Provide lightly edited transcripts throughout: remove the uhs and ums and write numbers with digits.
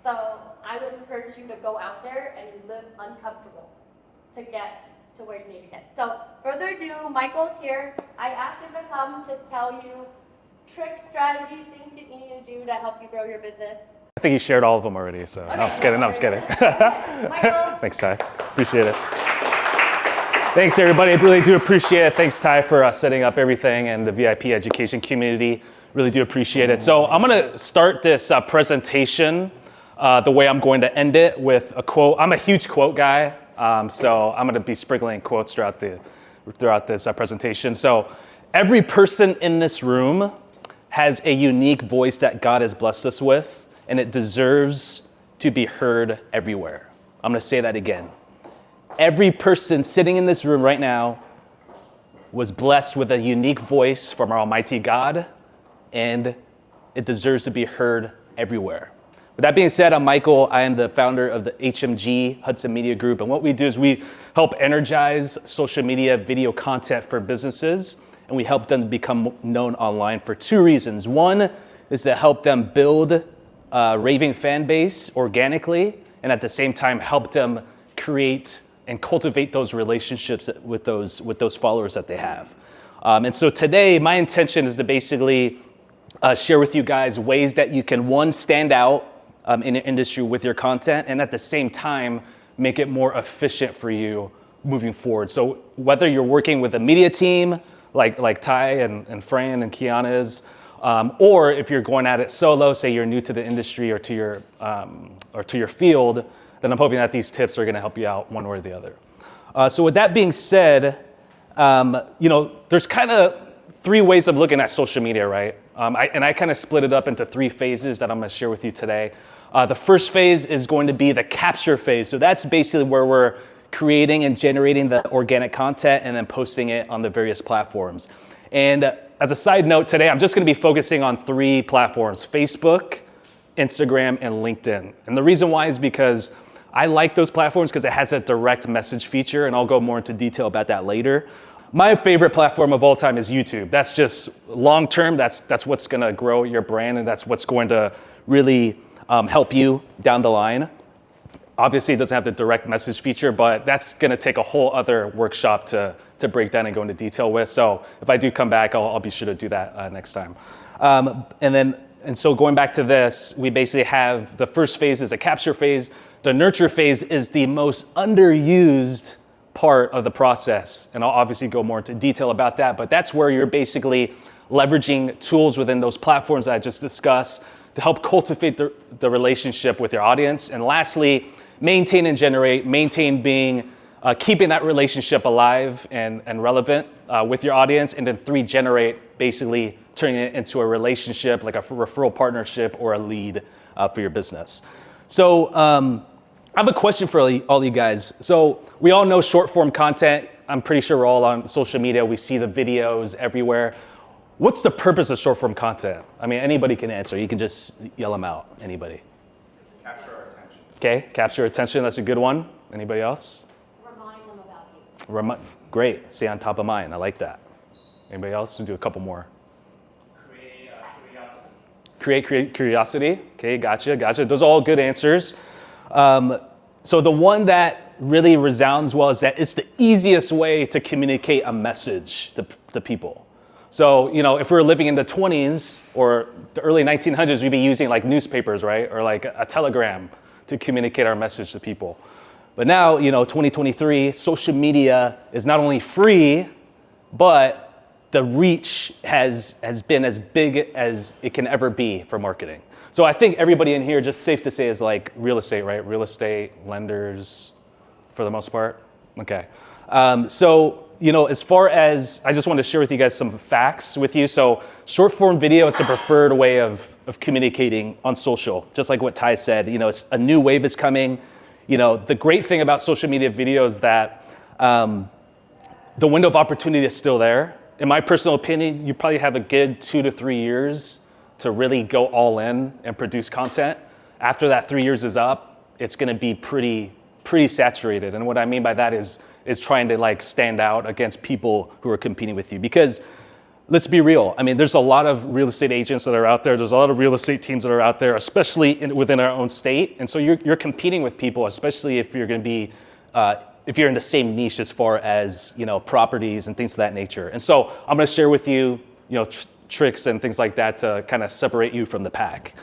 So I would encourage you to go out there and live uncomfortable to get to where you need to get. So further ado, Michael's here. I asked him to come to tell you tricks, strategies, things that you need to do to help you grow your business. I think he shared all of them already, so okay, no, I'm just kidding. Okay, Michael. Thanks, Ty. Appreciate it. Thanks, everybody. I really do appreciate it. Thanks, Ty, for setting up everything and the VIP education community. Really do appreciate it. So I'm going to start this presentation the way I'm going to end it with a quote. I'm a huge quote guy, so I'm going to be sprinkling quotes throughout this presentation. So every person in this room has a unique voice that God has blessed us with, and it deserves to be heard everywhere. I'm going to say that again. Every person sitting in this room right now was blessed with a unique voice from our Almighty God, and it deserves to be heard everywhere. With that being said, I'm Michael. I am the founder of the HMG, Hudson Media Group, and what we do is we help energize social media video content for businesses, and we help them become known online for two reasons. One is to help them build a raving fan base organically, and at the same time help them create and cultivate those relationships with those followers that they have. And so today, my intention is to basically share with you guys ways that you can, one, stand out in the industry with your content, and at the same time, make it more efficient for you moving forward. So whether you're working with a media team, like Ty and Fran and Kiana is, or if you're going at it solo, say you're new to the industry or to your field, then I'm hoping that these tips are going to help you out one way or the other. So with that being said, there's kind of three ways of looking at social media, right? I kind of split it up into three phases that I'm going to share with you today. The first phase is going to be the capture phase. So that's basically where we're creating and generating the organic content and then posting it on the various platforms. And as a side note today, I'm just going to be focusing on three platforms: Facebook, Instagram, and LinkedIn. And the reason why is because I like those platforms because it has a direct message feature, and I'll go more into detail about that later. My favorite platform of all time is YouTube. That's just long-term, that's what's gonna grow your brand, and that's what's going to really help you down the line. Obviously, it doesn't have the direct message feature, but that's gonna take a whole other workshop to break down and go into detail with. So if I do come back, I'll be sure to do that next time. And so going back to this, we basically have the first phase is a capture phase. The nurture phase is the most underused part of the process. And I'll obviously go more into detail about that, but that's where you're basically leveraging tools within those platforms that I just discussed to help cultivate the relationship with your audience. And lastly, maintain and generate, maintain being keeping that relationship alive and relevant with your audience. And then three, generate, basically turning it into a relationship, like a referral partnership or a lead for your business. So I have a question for all you guys. So we all know short form content. I'm pretty sure we're all on social media. We see the videos everywhere. What's the purpose of short form content? I mean, anybody can answer. You can just yell them out. Anybody? Capture our attention. Okay, capture attention. That's a good one. Anybody else? Remind them about you. Great. Stay on top of mind. I like that. Anybody else? We'll do a couple more. Create curiosity. Create curiosity. Okay, gotcha. Those are all good answers. So the one that really resounds well is that it's the easiest way to communicate a message to people. So, if we were living in the 20s or the early 1900s, we'd be using like newspapers, right? Or like a telegram to communicate our message to people. But now, 2023, social media is not only free, but the reach has been as big as it can ever be for marketing. So I think everybody in here, just safe to say, is like real estate, right? Real estate, lenders, for the most part. Okay. As far as, I just want to share with you guys some facts with you. So short form video is the preferred way of communicating on social. Just like what Ty said, it's a new wave is coming. The great thing about social media video is that the window of opportunity is still there. In my personal opinion, you probably have a good 2 to 3 years to really go all in and produce content. After that 3 years is up, it's going to be pretty saturated. And what I mean by that is trying to like stand out against people who are competing with you. Because let's be real. I mean, there's a lot of real estate agents that are out there. There's a lot of real estate teams that are out there, especially within our own state. And so you're competing with people, especially if you're going to be, if you're in the same niche as far as, properties and things of that nature. And so I'm going to share with you, tricks and things like that to kind of separate you from the pack.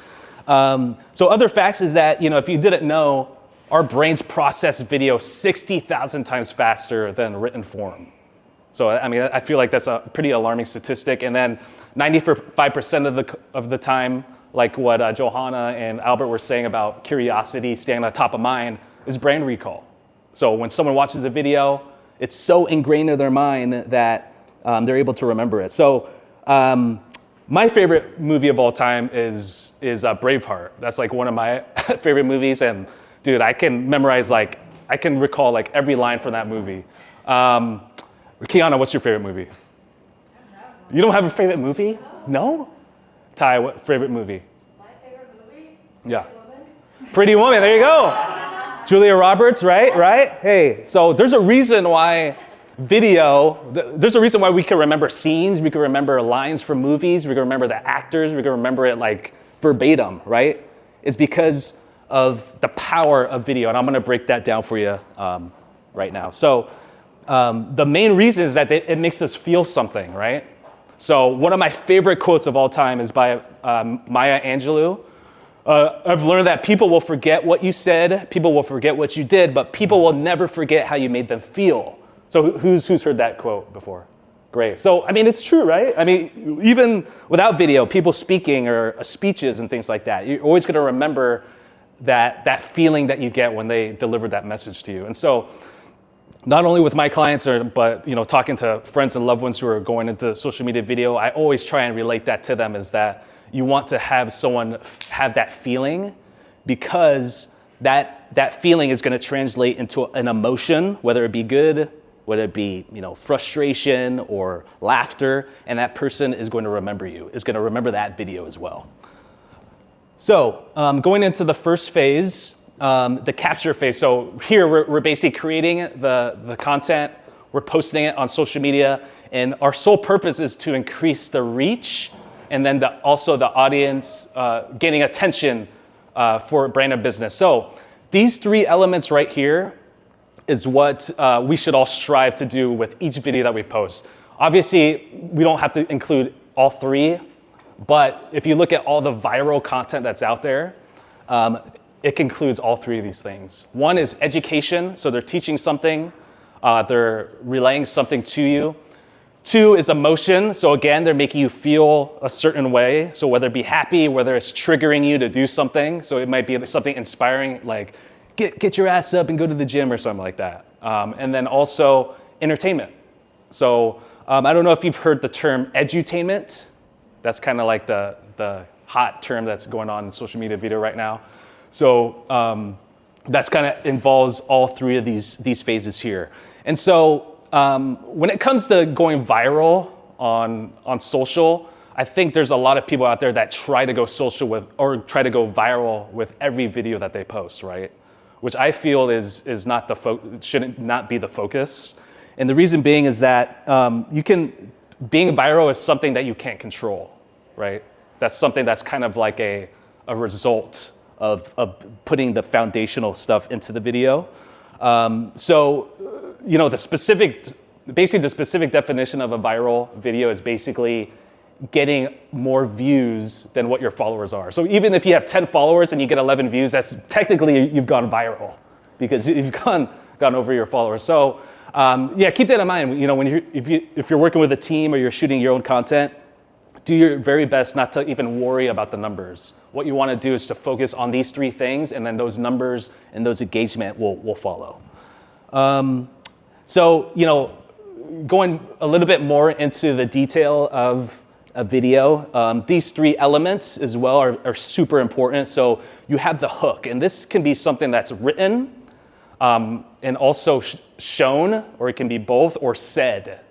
So other facts is that, if you didn't know, our brains process video 60,000 times faster than written form. So, I mean, I feel like that's a pretty alarming statistic. And then 95% of the time, like what Johanna and Albert were saying about curiosity staying on top of mind, is brain recall. So when someone watches a video, it's so ingrained in their mind that they're able to remember it. So my favorite movie of all time is Braveheart. That's like one of my favorite movies. And dude, I can memorize, I can recall every line from that movie. Kiana, what's your favorite movie? You don't have a favorite movie? No? Ty, what favorite movie? My favorite movie? Yeah. Pretty Woman. Pretty Woman, there you go. Julia Roberts, right? Hey, so there's a reason why there's a reason why we can remember scenes, we can remember lines from movies, we can remember the actors, we can remember it verbatim, right? It's because of the power of video, and I'm gonna break that down for you right now. So the main reason is that it makes us feel something, right? So one of my favorite quotes of all time is by Maya Angelou. I've learned that people will forget what you said, people will forget what you did, but people will never forget how you made them feel. So who's heard that quote before? Great. So, I mean, it's true, right? I mean, even without video, people speaking or speeches and things like that, you're always going to remember that feeling that you get when they deliver that message to you. And so not only with my clients, but talking to friends and loved ones who are going into social media video, I always try and relate that to them, is that you want to have someone have that feeling, because that feeling is going to translate into an emotion, whether it be good, whether it be frustration or laughter, and that person is going to remember you, is going to remember that video as well. So going into the first phase, the capture phase. So here we're basically creating the content, we're posting it on social media, and our sole purpose is to increase the reach, and then also the audience gaining attention for brand and business. So these three elements right here is what we should all strive to do with each video that we post. Obviously, we don't have to include all three, but if you look at all the viral content that's out there, it includes all three of these things. One is education, so they're teaching something, they're relaying something to you. Two is emotion, so again, they're making you feel a certain way, so whether it be happy, whether it's triggering you to do something, so it might be something inspiring, like get your ass up and go to the gym or something like that. And then also entertainment. So I don't know if you've heard the term edutainment. That's kind of like the hot term that's going on in social media video right now. So that's kind of involves all three of these phases here. And so when it comes to going viral on social, I think there's a lot of people out there that try to go social with, or try to go viral with every video that they post, right? Which I feel is not shouldn't not be the focus. And the reason being is that being viral is something that you can't control, right? That's something that's kind of like a result of putting the foundational stuff into the video. The specific definition of a viral video is basically getting more views than what your followers are. So even if you have 10 followers and you get 11 views, that's technically you've gone viral because you've gone over your followers. So keep that in mind. If you're working with a team or you're shooting your own content, do your very best not to even worry about the numbers. What you want to do is to focus on these three things, and then those numbers and those engagement will follow. Going a little bit more into the detail of a video, these three elements as well are super important. So you have the hook, and this can be something that's written and also shown, or it can be both, or said.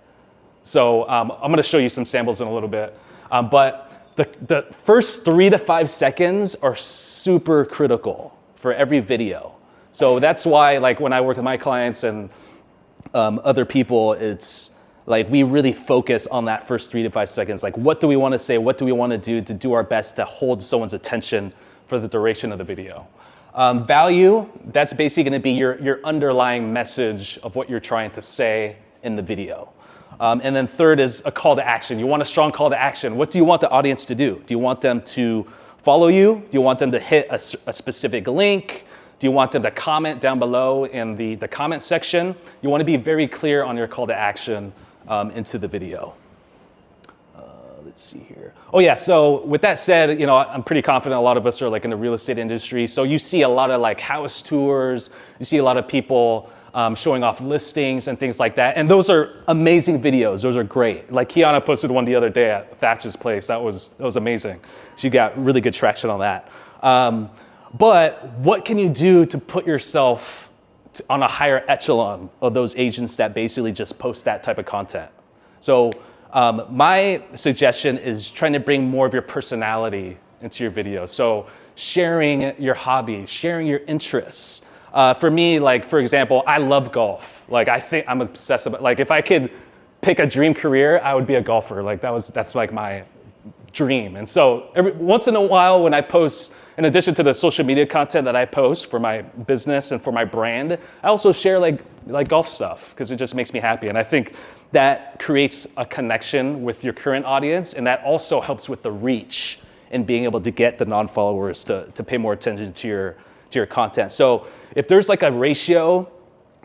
So I'm going to show you some samples in a little bit. But the first 3 to 5 seconds are super critical for every video. So that's why, when I work with my clients and other people, it's Like we really focus on that first 3 to 5 seconds. Like what do we want to say? What do we want to do our best to hold someone's attention for the duration of the video? Value, that's basically going to be your underlying message of what you're trying to say in the video. And then third is a call to action. You want a strong call to action. What do you want the audience to do? Do you want them to follow you? Do you want them to hit a specific link? Do you want them to comment down below in the comment section? You want to be very clear on your call to action into the video. Let's see here. Oh yeah, so with that said, I'm pretty confident a lot of us are like in the real estate industry. So you see a lot of like house tours. You see a lot of people showing off listings and things like that. And those are amazing videos. Those are great. Like Kiana posted one the other day at Thatch's place. That was amazing. She got really good traction on that. But what can you do to put yourself on a higher echelon of those agents that basically just post that type of content? So my suggestion is trying to bring more of your personality into your video. So sharing your hobby, sharing your interests. For me, like, for example, I love golf. Like, I think I'm obsessed about, like, if I could pick a dream career, I would be a golfer. Like, that's like my dream. And so once in a while when I post, in addition to the social media content that I post for my business and for my brand, I also share like golf stuff because it just makes me happy. And I think that creates a connection with your current audience, and that also helps with the reach and being able to get the non-followers to pay more attention to your content. So if there's like a ratio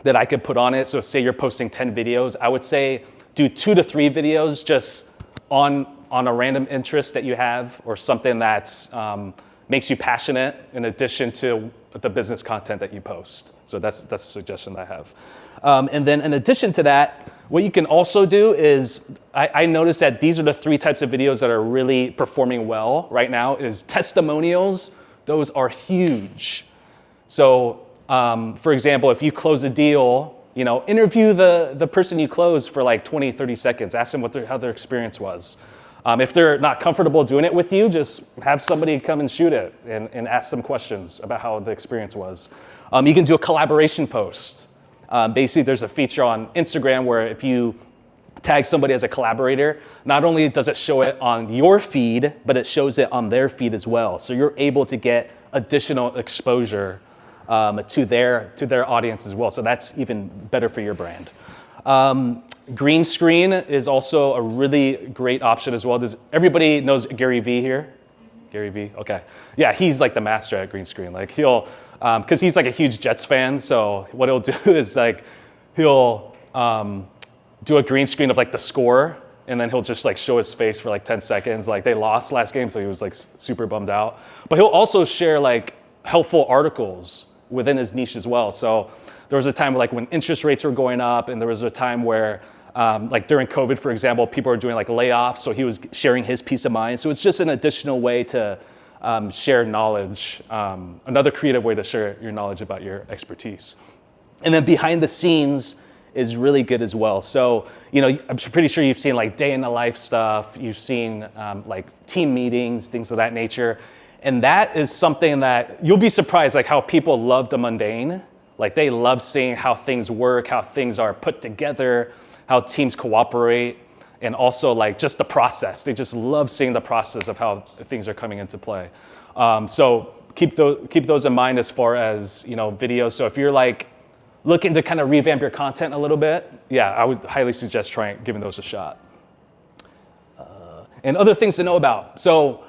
that I could put on it, so say you're posting 10 videos, I would say do 2 to 3 videos just on a random interest that you have or something that's makes you passionate in addition to the business content that you post. So that's a suggestion that I have. And then in addition to that, what you can also do is, I noticed that these are the 3 types of videos that are really performing well right now is testimonials. Those are huge. So for example, if you close a deal, interview the person you closed for like 20, 30 seconds. Ask them how their experience was. If they're not comfortable doing it with you, just have somebody come and shoot it and ask them questions about how the experience was. You can do a collaboration post. Basically, there's a feature on Instagram where if you tag somebody as a collaborator, not only does it show it on your feed, but it shows it on their feed as well. So you're able to get additional exposure to their audience as well. So that's even better for your brand. Green screen is also a really great option as well. Everybody knows Gary Vee here? Gary Vee, okay. Yeah, he's like the master at green screen. Like he'll, because he's like a huge Jets fan, so what he'll do is like, he'll do a green screen of like the score, and then he'll just like show his face for like 10 seconds. Like they lost last game, so he was like super bummed out. But he'll also share like helpful articles within his niche as well. So there was a time like when interest rates were going up, and there was a time where like during COVID, for example, people were doing like layoffs, so he was sharing his peace of mind. So it's just an additional way to share knowledge, another creative way to share your knowledge about your expertise. And then behind the scenes is really good as well. So, I'm pretty sure you've seen like day in the life stuff, you've seen like team meetings, things of that nature. And that is something that you'll be surprised, like how people love the mundane. Like they love seeing how things work, how things are put together, how teams cooperate, and also like just the process. They just love seeing the process of how things are coming into play. So keep those in mind as far as videos. So if you're like looking to kind of revamp your content a little bit, yeah, I would highly suggest giving those a shot. And other things to know about. So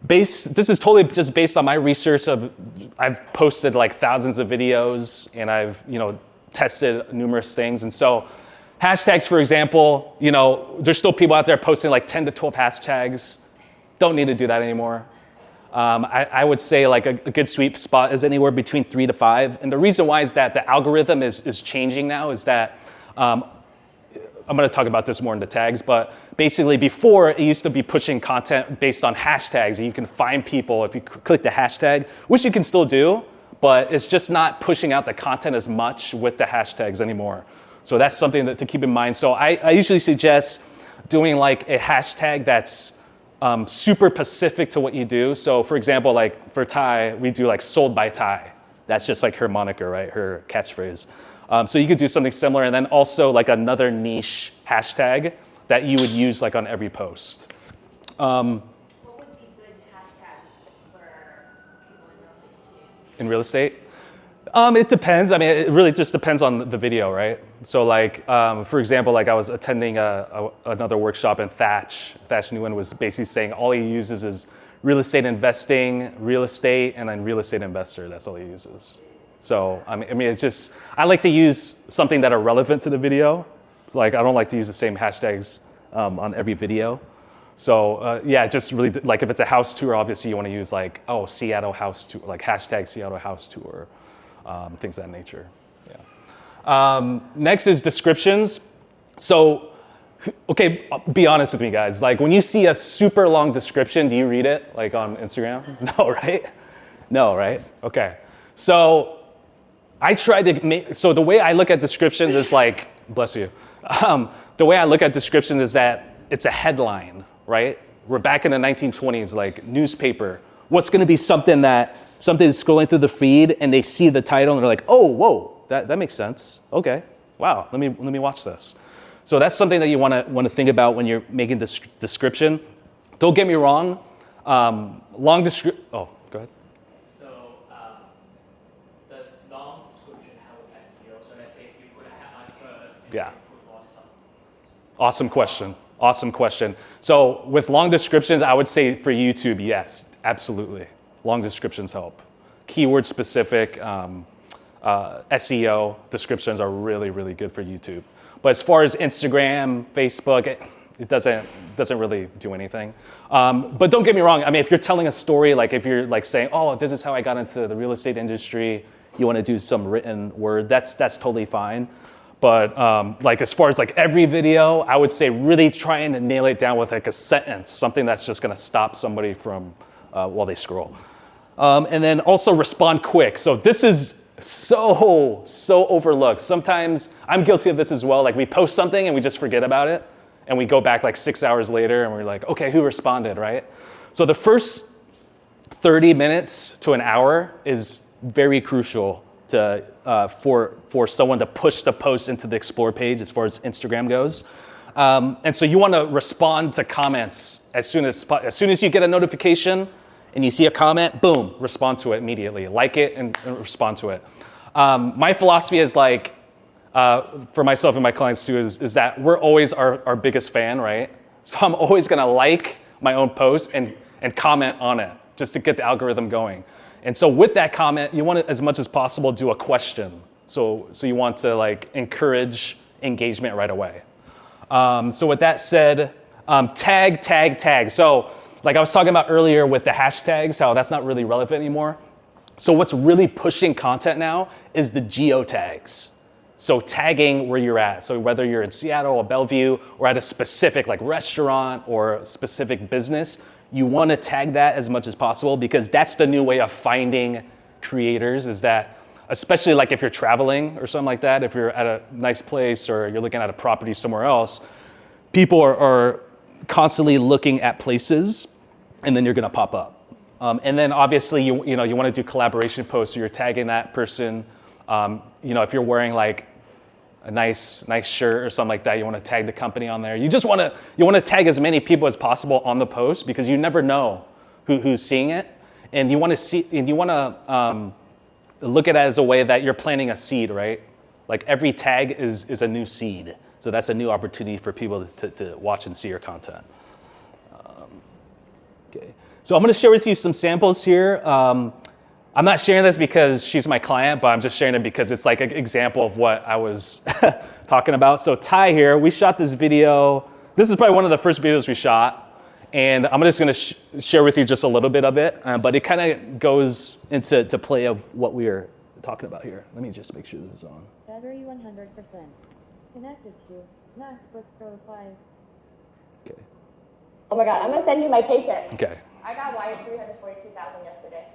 this is totally just based on my research I've posted like thousands of videos, and I've tested numerous things. And so hashtags, for example, there's still people out there posting like 10 to 12 hashtags. Don't need to do that anymore. I would say like a good sweet spot is anywhere between 3 to 5. And the reason why is that the algorithm is changing now is that, I'm going to talk about this more in the tags, but basically before it used to be pushing content based on hashtags, and you can find people if you click the hashtag, which you can still do, but it's just not pushing out the content as much with the hashtags anymore. So that's something to keep in mind. So I usually suggest doing like a hashtag that's super specific to what you do. So for example, like for Ty, we do like sold by Ty. That's just like her moniker, right? Her catchphrase. So you could do something similar, and then also like another niche hashtag that you would use like on every post. What would be good hashtags for people in real estate? In real estate? It depends. I mean, it really just depends on the video, right? So like, for example, like I was attending another workshop and Thatch Nguyen was basically saying all he uses is real estate investing, real estate, and then real estate investor. That's all he uses. So, I mean, it's just, I like to use something that are relevant to the video. It's like, I don't like to use the same hashtags on every video. So yeah, just really, like if it's a house tour, obviously you want to use like, oh, Seattle house tour, like hashtag Seattle house tour. Things of that nature. Yeah. Next is descriptions. So, okay, be honest with me, guys. Like when you see a super long description, do you read it like on Instagram? No, right? No, right? Okay. So I try to make. So the way I look at descriptions is like, bless you. The way I look at descriptions is that it's a headline, right? We're back in the 1920s, like newspaper. What's going to be something that's scrolling through the feed and they see the title and they're like, oh, whoa, that makes sense. Okay, wow, let me watch this. So that's something that you want to think about when you're making this description. Don't get me wrong, long description. Oh, go ahead. So does long description help SEO? So let's say if you put a headline first, and Yeah. you put awesome. Awesome question. Awesome question. So with long descriptions, I would say for YouTube, yes, absolutely. Long descriptions help. Keyword specific SEO descriptions are really, really good for YouTube. But as far as Instagram, Facebook, it doesn't really do anything. But don't get me wrong. I mean, if you're telling a story, like if you're like saying, oh, this is how I got into the real estate industry, you want to do some written word, that's totally fine. But like as far as like every video, I would say really trying to nail it down with like a sentence, something that's just going to stop somebody from while they scroll. And then also respond quick. So this is so overlooked. Sometimes I'm guilty of this as well. Like we post something and we just forget about it. And we go back like 6 hours later and we're like, okay, who responded, right? So the first 30 minutes to an hour is very crucial to for someone to push the post into the Explore page as far as Instagram goes. And so you want to respond to comments as soon as you get a notification and you see a comment, boom, respond to it immediately. Like it and respond to it. My philosophy is like, for myself and my clients too, is that we're always our biggest fan, right? So I'm always gonna like my own post and comment on it just to get the algorithm going. And so with that comment, you want to, as much as possible, do a question. So you want to like encourage engagement right away. So with that said, tag. So like I was talking about earlier with the hashtags, how that's not really relevant anymore. So what's really pushing content now is the geotags. So tagging where you're at. So whether you're in Seattle or Bellevue or at a specific like restaurant or a specific business, you want to tag that as much as possible because that's the new way of finding creators is that, especially like if you're traveling or something like that, if you're at a nice place or you're looking at a property somewhere else, people are constantly looking at places and then you're going to pop up. And then obviously you want to do collaboration posts, so you're tagging that person. If you're wearing like a nice shirt or something like that, you want to tag the company on there. You want to tag as many people as possible on the post because you never know who's seeing it, and you want to look at it as a way that you're planting a seed, right? Like every tag is a new seed, so that's a new opportunity for people to watch and see your content. Okay, so I'm going to share with you some samples here. I'm not sharing this because she's my client, but I'm just sharing it because it's like an example of what I was talking about. So Ty here, we shot this video. This is probably one of the first videos we shot. And I'm just going to share with you just a little bit of it. But it kind of goes into play of what we are talking about here. Let me just make sure this is on. Battery 100%. Connected to MacBook Pro 5. Okay. Oh my God, I'm gonna send you my paycheck. Okay. I got wired $342,000 yesterday.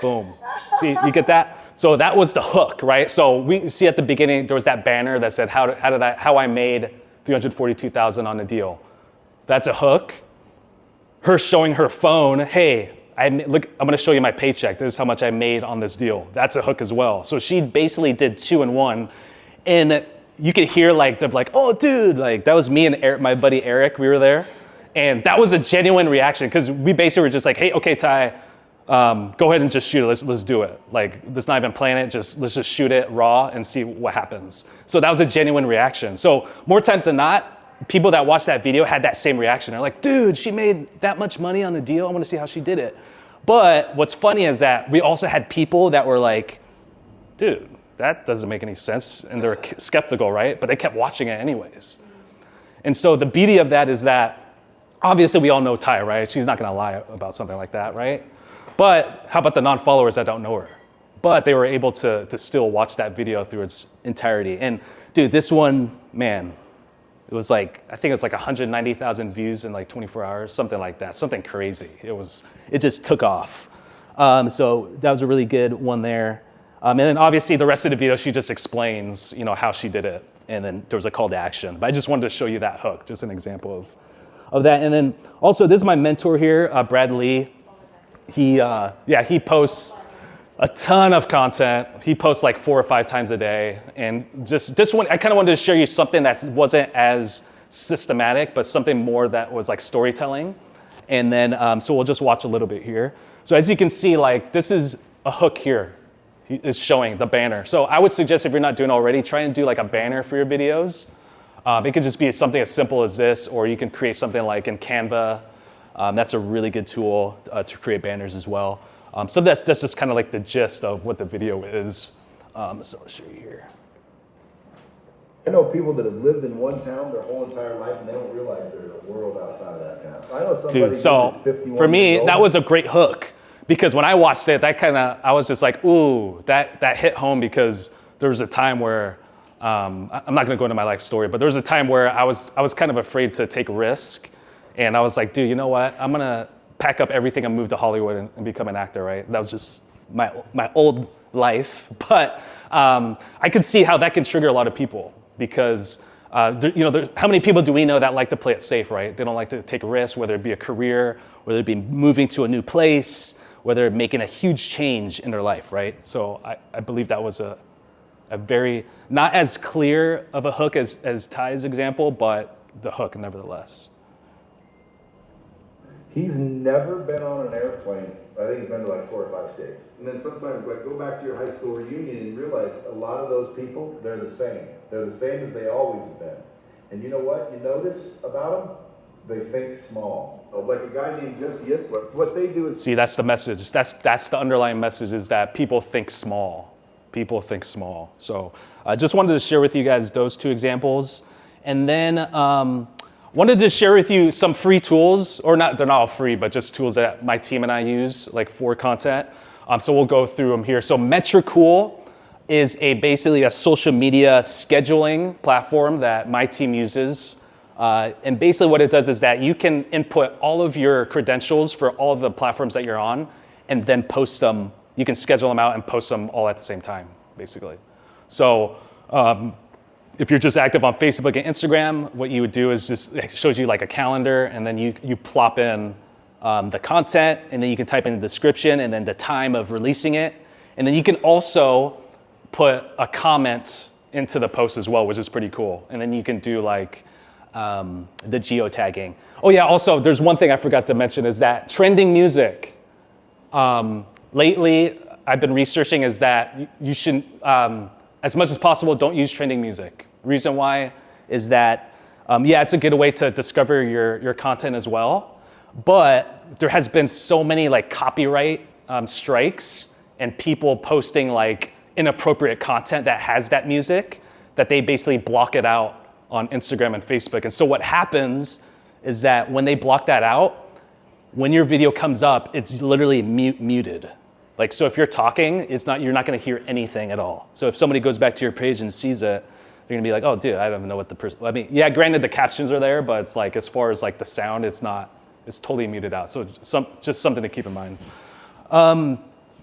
Boom. See, you get that? So that was the hook, right? So we see at the beginning, there was that banner that said, how I made $342,000 on the deal. That's a hook. Her showing her phone, hey, look, I'm gonna show you my paycheck. This is how much I made on this deal. That's a hook as well. So she basically did 2 in 1. And you could hear like, they're like, oh dude, like that was me and Eric, my buddy Eric, we were there. And that was a genuine reaction because we basically were just like, hey, okay, Ty, go ahead and just shoot it. Let's do it. Like, let's not even plan it. Let's just shoot it raw and see what happens. So that was a genuine reaction. So more times than not, people that watched that video had that same reaction. They're like, dude, she made that much money on the deal. I want to see how she did it. But what's funny is that we also had people that were like, dude, that doesn't make any sense. And they're skeptical, right? But they kept watching it anyways. And so the beauty of that is that obviously we all know Ty, right? She's not going to lie about something like that, right? But how about the non-followers that don't know her? But they were able to still watch that video through its entirety. And dude, this one, man, it was like, I think it was like 190,000 views in like 24 hours, something like that, something crazy. It just took off. So that was a really good one there. And then obviously the rest of the video, she just explains, how she did it. And then there was a call to action. But I just wanted to show you that hook, just an example of that. And then also, this is my mentor here, Brad Lee. He posts a ton of content. He posts like 4 or 5 times a day. And just this one, I kind of wanted to show you something that wasn't as systematic, but something more that was like storytelling. And then, so we'll just watch a little bit here. So as you can see, like this is a hook here. Is showing the banner. So I would suggest if you're not doing already, try and do like a banner for your videos. It could just be something as simple as this, or you can create something like in Canva. That's a really good tool to create banners as well. So that's just kind of like the gist of what the video is. So I'll show you here. I know people that have lived in one town their whole entire life and they don't realize there's a world outside of that town. I know somebody Dude, so who's 51 for me, years old. that was a great hook. Because when I watched it, I was just like, ooh, that hit home because there was a time where, I'm not gonna go into my life story, but there was a time where I was kind of afraid to take risk. And I was like, dude, you know what? I'm gonna pack up everything and move to Hollywood and become an actor, right? That was just my old life. But I could see how that can trigger a lot of people because, how many people do we know that like to play it safe, right? They don't like to take risks, whether it be a career, whether it be moving to a new place, whether making a huge change in their life, right? So I believe that was a very, not as clear of a hook as Ty's example, but the hook nevertheless. He's never been on an airplane. I think he's been to like 4 or 5 states. And then sometimes like go back to your high school reunion and realize a lot of those people, they're the same. They're the same as they always have been. And you know what you notice about them? They think small. Like a guy named Jesse Itzler, what they do is... See, that's the message. That's the underlying message is that people think small. People think small. So I just wanted to share with you guys those 2 examples. And then wanted to share with you some free tools, or not, they're not all free, but just tools that my team and I use like for content. So we'll go through them here. So Metricool is basically a social media scheduling platform that my team uses. And basically what it does is that you can input all of your credentials for all of the platforms that you're on and then post them. You can schedule them out and post them all at the same time, basically. So if you're just active on Facebook and Instagram, what you would do is it shows you like a calendar and then you plop in the content and then you can type in the description and then the time of releasing it. And then you can also put a comment into the post as well, which is pretty cool. And then you can do like, the geotagging. Oh yeah, also there's one thing I forgot to mention is that trending music. Lately, I've been researching is that you shouldn't, as much as possible, don't use trending music. Reason why is that, it's a good way to discover your content as well, but there has been so many like copyright strikes and people posting like inappropriate content that has that music that they basically block it out on Instagram and Facebook. And so what happens is that when they block that out, when your video comes up, it's literally muted. Like, so if you're talking, you're not gonna hear anything at all. So if somebody goes back to your page and sees it, they're gonna be like, oh dude, I don't even know what the person, I mean, yeah, granted the captions are there, but it's like, as far as like the sound, it's totally muted out. So just something to keep in mind.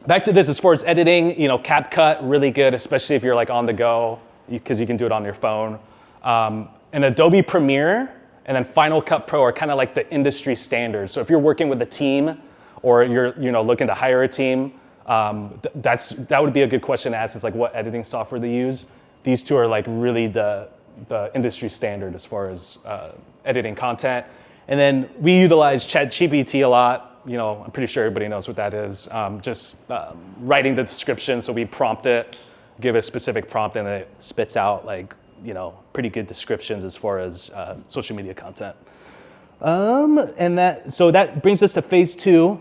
Back to this, as far as editing, CapCut, really good, especially if you're like on the go, because you can do it on your phone. And Adobe Premiere and then Final Cut Pro are kind of like the industry standards. So if you're working with a team or you're looking to hire a team, that would be a good question to ask, is like what editing software they use. These two are like really the industry standard as far as editing content. And then we utilize ChatGPT a lot. I'm pretty sure everybody knows what that is. Just writing the description, so we prompt it, give a specific prompt, and it spits out like pretty good descriptions as far as social media content. So that brings us to phase 2.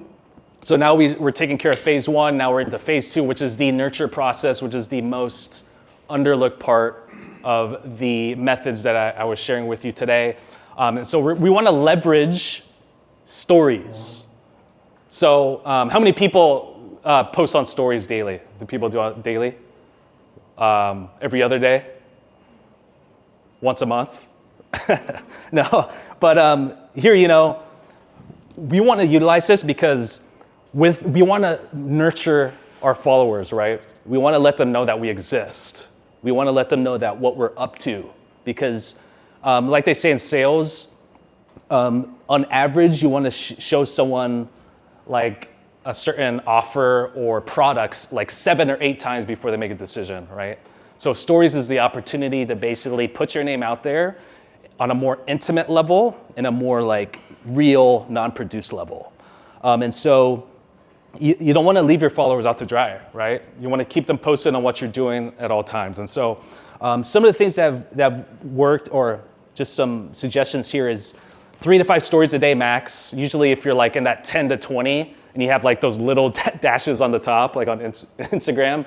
So now we're taking care of phase 1. Now we're into phase 2, which is the nurture process, which is the most underlooked part of the methods that I was sharing with you today. And so we want to leverage stories. So how many people post on stories daily? Do people do it daily? Every other day? Once a month? No, but here, we want to utilize this because we want to nurture our followers, right? We want to let them know that we exist. We want to let them know that what we're up to, because like they say in sales, on average, you want to show someone like a certain offer or products like 7 or 8 times before they make a decision, right? So stories is the opportunity to basically put your name out there on a more intimate level and a more like real, non-produced level. And so you don't want to leave your followers out to dry, right? You want to keep them posted on what you're doing at all times. And so some of the things that have worked, or just some suggestions here, is 3 to 5 stories a day max. Usually if you're like in that 10 to 20 and you have like those little dashes on the top, like on Instagram,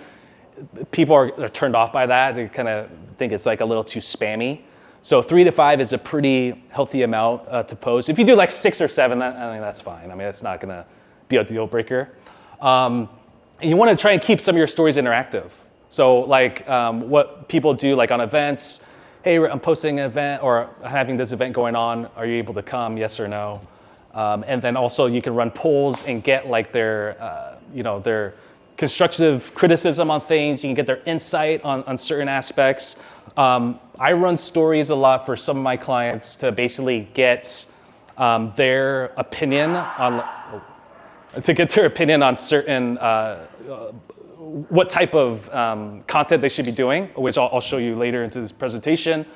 people are turned off by that. They kind of think it's like a little too spammy. So 3 to 5 is a pretty healthy amount to post. If you do like 6 or 7, I think that's fine. I mean, it's not gonna be a deal breaker. And you wanna try and keep some of your stories interactive. So like what people do like on events, hey, I'm posting an event or having this event going on. Are you able to come? Yes or no? And then also you can run polls and get like their constructive criticism on things. You can get their insight on certain aspects. I run stories a lot for some of my clients to basically get their opinion on certain what type of content they should be doing, which I'll show you later into this presentation.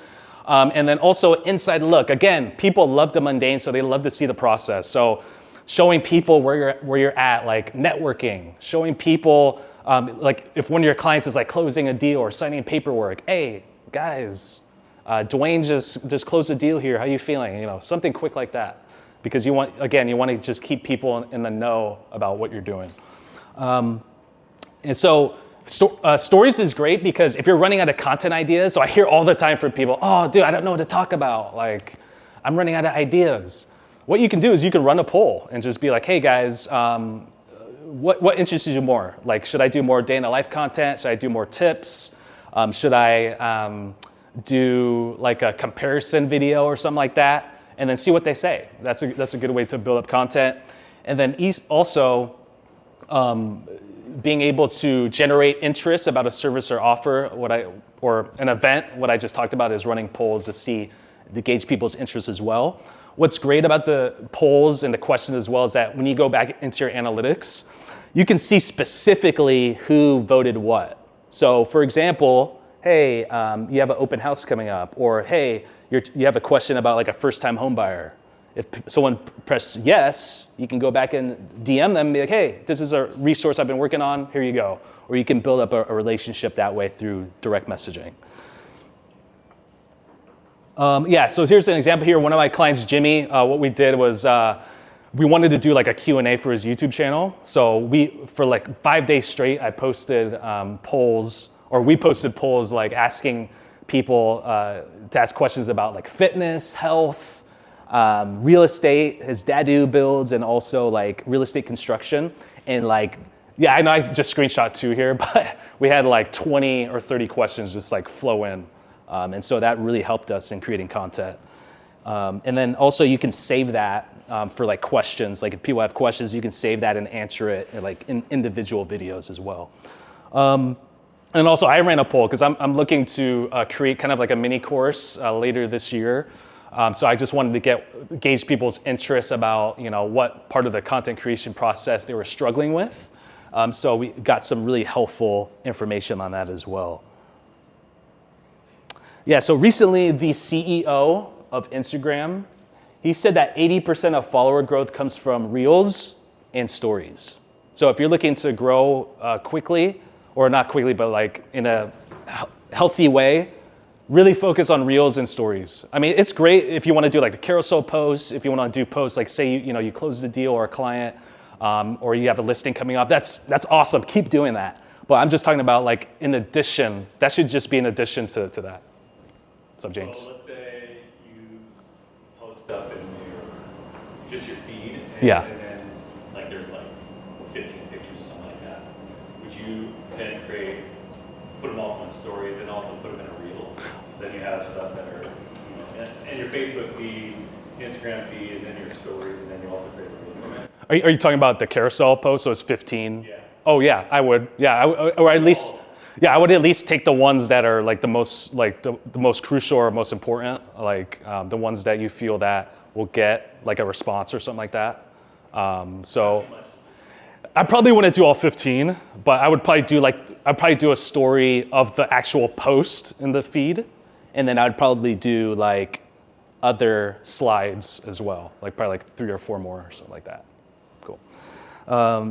And then also inside look. Again, people love the mundane, so they love to see the process. So showing people where you're at, like networking, showing people like if one of your clients is like closing a deal or signing paperwork. Hey guys, Dwayne just closed a deal here. How you feeling? Something quick like that, because you want to just keep people in the know about what you're doing. And so stories is great because if you're running out of content ideas, so I hear all the time from people, oh, dude, I don't know what to talk about. Like, I'm running out of ideas. What you can do is you can run a poll and just be like, hey guys, what interests you more? Like, should I do more day in the life content? Should I do more tips? Should I do like a comparison video or something like that? And then see what they say. That's a good way to build up content. And then also being able to generate interest about a service or offer, or an event. What I just talked about is running polls to gauge people's interest as well. What's great about the polls and the questions as well is that when you go back into your analytics, you can see specifically who voted what. So for example, hey, you have an open house coming up, or hey, you have a question about like a first-time home buyer. If someone press yes, you can go back and DM them and be like, hey, this is a resource I've been working on, here you go. Or you can build up a relationship that way through direct messaging. So here's an example here. One of my clients, Jimmy, what we did was we wanted to do like a Q&A for his YouTube channel. So for like 5 days straight, I posted polls, or we posted polls like asking people to ask questions about like fitness, health, real estate, his dadu builds, and also like real estate construction. And like, yeah, I know I just screenshot 2 here, but we had like 20 or 30 questions just like flow in. And so that really helped us in creating content. And then also you can save that for like questions. Like if people have questions, you can save that and answer it in individual videos as well. And also I ran a poll because I'm looking to create kind of like a mini course later this year So I just wanted to gauge people's interest about, what part of the content creation process they were struggling with. So we got some really helpful information on that as well. Yeah, so recently the CEO of Instagram, he said that 80% of follower growth comes from Reels and Stories. So if you're looking to grow quickly, or not quickly, but like in a healthy way, really focus on Reels and Stories. I mean, it's great if you want to do like the carousel posts, if you want to do posts like say you closed a deal or a client, or you have a listing coming up. That's awesome. Keep doing that. But I'm just talking about like in addition. That should just be in addition to that. What's up, James? So let's say you post up in just your feed, and then like there's like 15 pictures or something like that. Would you then put them also in stories and also put them in a reel? So then you have stuff that are in your Facebook feed, Instagram feed, and then your stories, and then you also create a reel from it. Are you talking about the carousel post? So it's 15. Yeah. Oh yeah, I would. Yeah, or at least. Yeah, I would at least take the ones that are like the most the most crucial or most important, like the ones that you feel that will get like a response or something like that. So I probably wouldn't do all 15, but I would probably do a story of the actual post in the feed, and then I'd probably do like other slides as well, like probably like 3 or 4 more or something like that. Cool.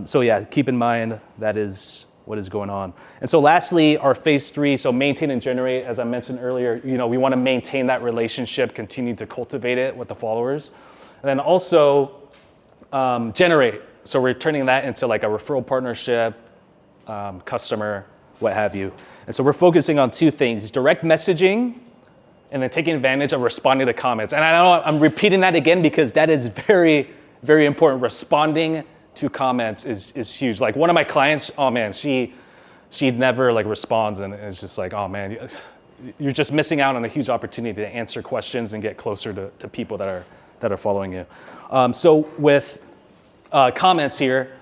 So yeah, keep in mind that is what is going on. And so lastly, our phase 3, so maintain and generate, as I mentioned earlier, we want to maintain that relationship, continue to cultivate it with the followers. And then also generate. So we're turning that into like a referral partnership, customer, what have you. And so we're focusing on 2 things, direct messaging and then taking advantage of responding to comments. And I know I'm repeating that again because that is very, very important. Responding to comments is huge. Like one of my clients, oh man, she never like responds, and it's just like, oh man, you're just missing out on a huge opportunity to answer questions and get closer to people that are following you. So with comments here,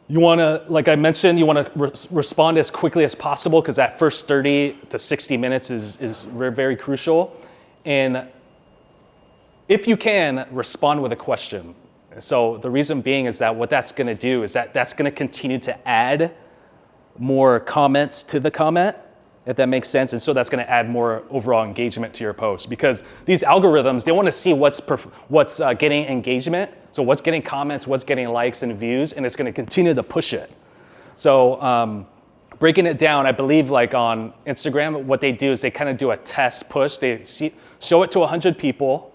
you want to, like I mentioned, you want to respond as quickly as possible because that first 30 to 60 minutes is very, very crucial. And if you can, respond with a question. So the reason being is that what that's going to do is that's going to continue to add more comments to the comment, if that makes sense. And so that's going to add more overall engagement to your post because these algorithms, they want to see what's getting engagement. So what's getting comments, what's getting likes and views, and it's going to continue to push it. So breaking it down, I believe like on Instagram, what they do is they kind of do a test push. They show it to 100 people.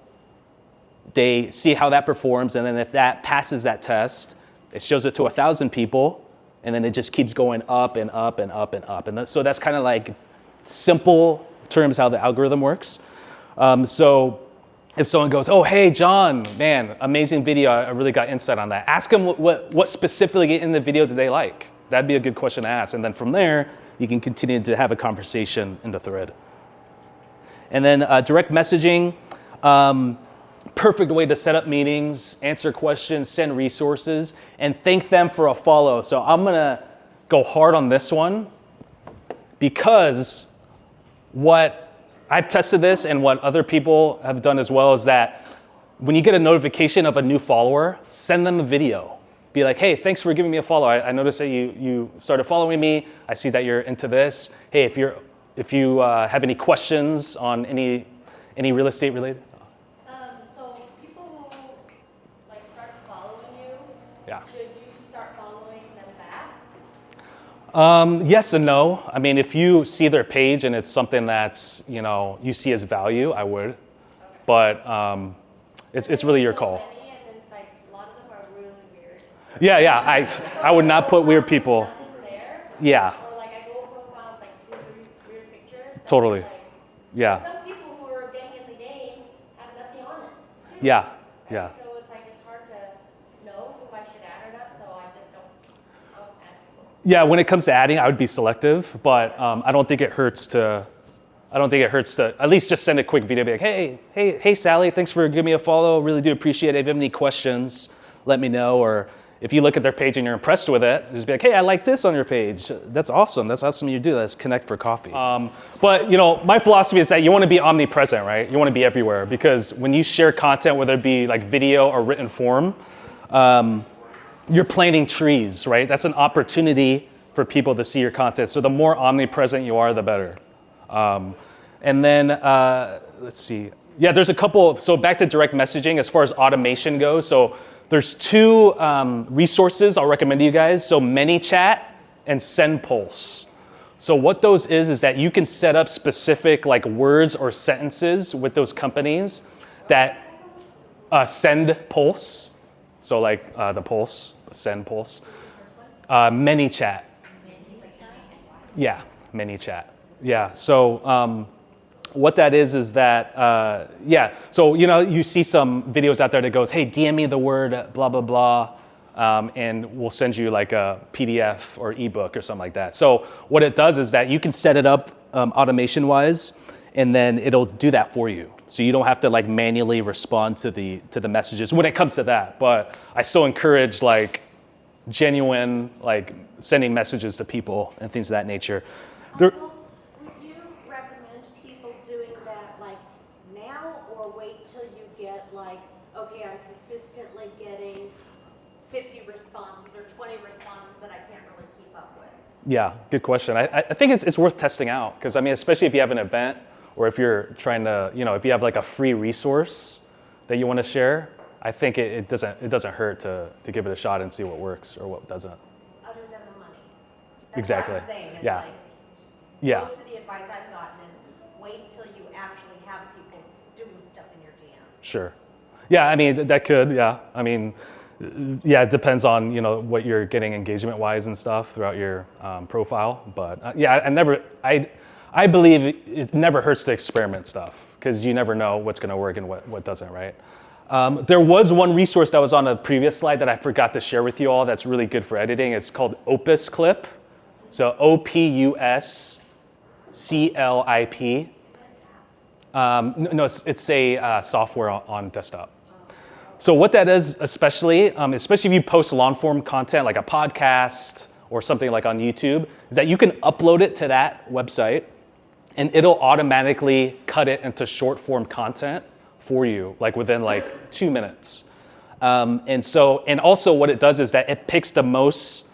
They see how that performs, and then if that passes that test, it shows it to 1,000 people, and then it just keeps going up and up and up and up. And so that's kind of like simple terms how the algorithm works. So if someone goes, oh, hey, John, man, amazing video. I really got insight on that. Ask them what specifically in the video did they like. That'd be a good question to ask. And then from there, you can continue to have a conversation in the thread. And then direct messaging. Perfect way to set up meetings, answer questions, send resources, and thank them for a follow. So I'm gonna go hard on this one because what I've tested this and what other people have done as well is that when you get a notification of a new follower, send them a video. Be like, hey, thanks for giving me a follow. I noticed that you started following me. I see that you're into this. Hey, if you have any questions on any real estate related. Yeah. Should you start following them back? Yes and no. I mean, if you see their page and it's something that's you see as value, I would. Okay. But it's really your call. Many, and it's like, a lot of them are really weird. Yeah. I would not put weird people. There, yeah. Or like I go profiles like 2 or 3 weird pictures. Totally. Like, yeah. Some people who are getting in the game have nothing on it. Too. Yeah. Right? Yeah. So it's like it's hard to know who I should add or not. So I just don't add people. Yeah, when it comes to adding, I would be selective, but I don't think it hurts to at least just send a quick video, be like, hey, Sally, thanks for giving me a follow. Really do appreciate it. If you have any questions, let me know. Or If you look at their page and you're impressed with it, just be like, hey, I like this on your page. That's awesome. That's awesome you do. Let's connect for coffee. But my philosophy is that you want to be omnipresent, right? You want to be everywhere, because when you share content, whether it be like video or written form, you're planting trees, right? That's an opportunity for people to see your content. So the more omnipresent you are, the better. And then, let's see. Yeah, there's a couple. So back to direct messaging as far as automation goes. So there's two resources I'll recommend to you guys. So ManyChat and SendPulse. So what those is that you can set up specific like words or sentences with those companies that send pulse. So like the pulse, SendPulse. ManyChat. Yeah, ManyChat. Yeah, so what that is that, so you see some videos out there that goes, hey, DM me the word blah, blah, blah, and we'll send you like a PDF or ebook or something like that. So what it does is that you can set it up automation-wise, and then it'll do that for you. So you don't have to like manually respond to the messages when it comes to that. But I still encourage like genuine, like sending messages to people and things of that nature. Would you recommend people doing that like now, or wait till you get like, okay, I'm consistently getting 50 responses or 20 responses that I can't really keep up with? Yeah, good question. I think it's worth testing out, because I mean, especially if you have an event, or if you're trying to, if you have like a free resource that you want to share, I think it doesn't hurt to give it a shot and see what works or what doesn't. Other than the money. That's Exactly. what I'm saying. It's Yeah. like, Yeah. most of the advice I've gotten is wait till you actually have people doing stuff in your DM. Sure. Yeah, I mean, that could, yeah. I mean, yeah, it depends on, what you're getting engagement-wise and stuff throughout your profile. But yeah, I believe it never hurts to experiment stuff, because you never know what's going to work and what doesn't, right? There was one resource that was on a previous slide that I forgot to share with you all that's really good for editing. It's called Opus Clip. So OPUSCLIP. No, it's a software on desktop. So what that is, especially if you post long form content like a podcast or something like on YouTube, is that you can upload it to that website and it'll automatically cut it into short form content for you, like within like 2 minutes. And also what it does is that it picks the most,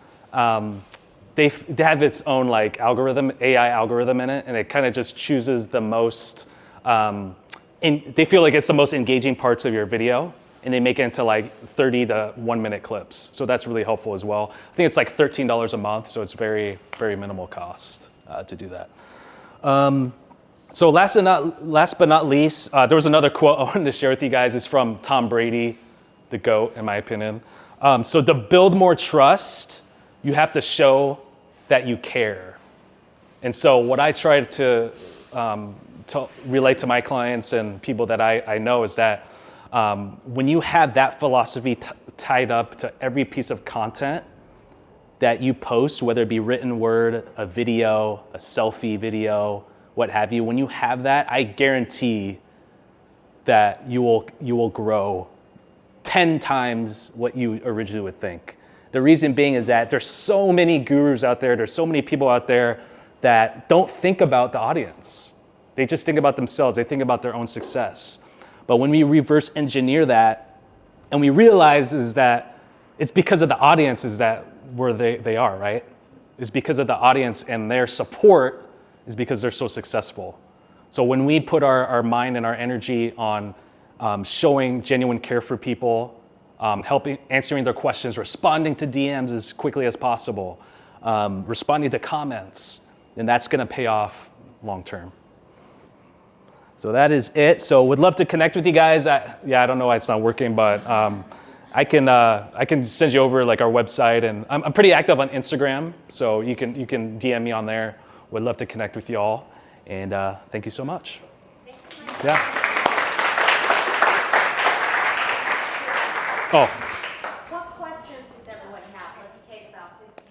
they have its own like AI algorithm in it, and it kind of just chooses the most, they feel like it's the most engaging parts of your video, and they make it into like 30 to 1 minute clips. So that's really helpful as well. I think it's like $13 a month, so it's very, very minimal cost to do that. So last but not least, there was another quote I wanted to share with you guys. It's from Tom Brady, the GOAT, in my opinion. So to build more trust, you have to show that you care. And so what I try to relate to my clients and people that I know is that when you have that philosophy tied up to every piece of content that you post, whether it be written word, a video, a selfie video, what have you, when you have that, I guarantee that you will grow 10 times what you originally would think. The reason being is that there's so many gurus out there, there's so many people out there that don't think about the audience. They just think about themselves, they think about their own success. But when we reverse engineer that, and we realize is that it's because of the audience is that where they are, right? It's because of the audience, and their support is because they're so successful. So when we put our mind and our energy on showing genuine care for people, answering their questions, responding to DMs as quickly as possible, responding to comments, then that's gonna pay off long term. So that is it. So would love to connect with you guys. I don't know why it's not working, but I can send you over like our website, and I'm pretty active on Instagram, so you can DM me on there. Would love to connect with you all, and thank you so much. Yeah. What questions does everyone have? Let's take about 15